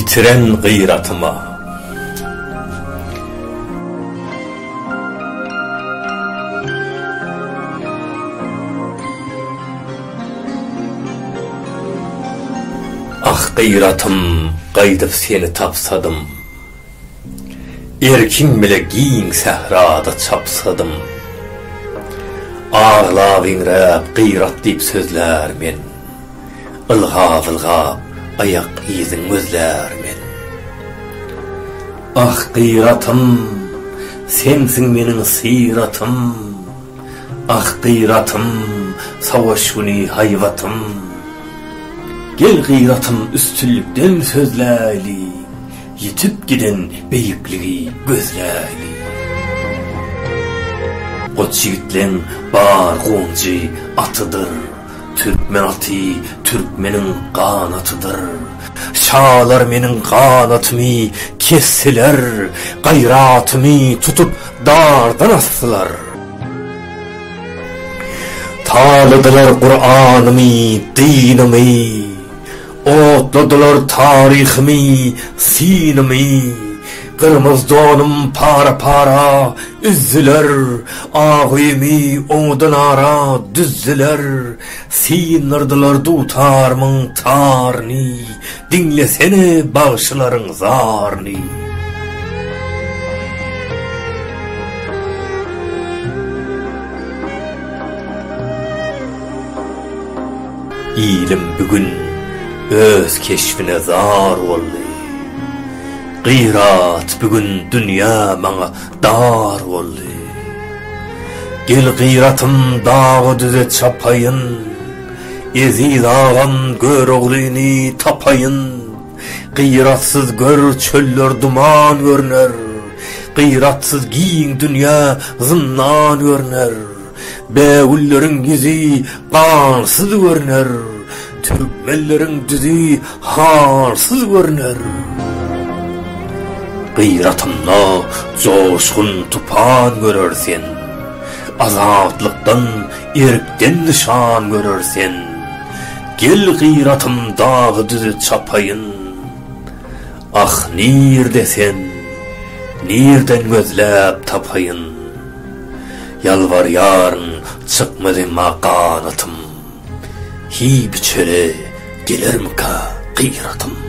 Yitiren gıyratıma. Ah gıyratım, qaydıp seni tapsadım. Erkin bile giyin sahrada çapsadım. Ağlab ingrab gıyrat deyip sözler men. Ilgab ayak izin gözler men. Ah gıyratım, sensin menin sıyratım. Ah gıyratım, savaşuni hayvatım. Gel gıyratım üstünlükten sözläli, yitip giden beyikligi gözläli. Koç yigitleň bar goňjy atydyr, Türkmen aty Türkmenin qanatydyr. Şalar menin qanatymy kessiler, gayratymy tutup dardan astılar. Talıdılar Kur'an'ımı, dinimi, otladılar tarihimi, sinimi. Kırmızı donum para para üzdüler, ağıyımı odan ara düzdüler. Sinirdiler dutarmın tarni, dinlesene bağışların zarni. İlim bugün öz keşfine zar oldu. Gıyrat bugün dünya bana dar oldu. Gel gıyratım dağı düze çapayın, Eziz ağam gör oğlini tapayın. Gıyratsız gör çöller duman görner, Gıyratsız giyin dünya zınnan görner. Beğullerin yüzü qansız görner, Türkmenlerin düzü harsız görner. Gıyratımla coşkun tupan görersen, azatlıktan erkten nişan görersen. Gel gıyratım dağı düzü çapayın, Ah nerdesen, nerden gözläp tapayın. Yalvar yarın çıkmadı makanatım, Hi biçere gelir mi ka gıyratım.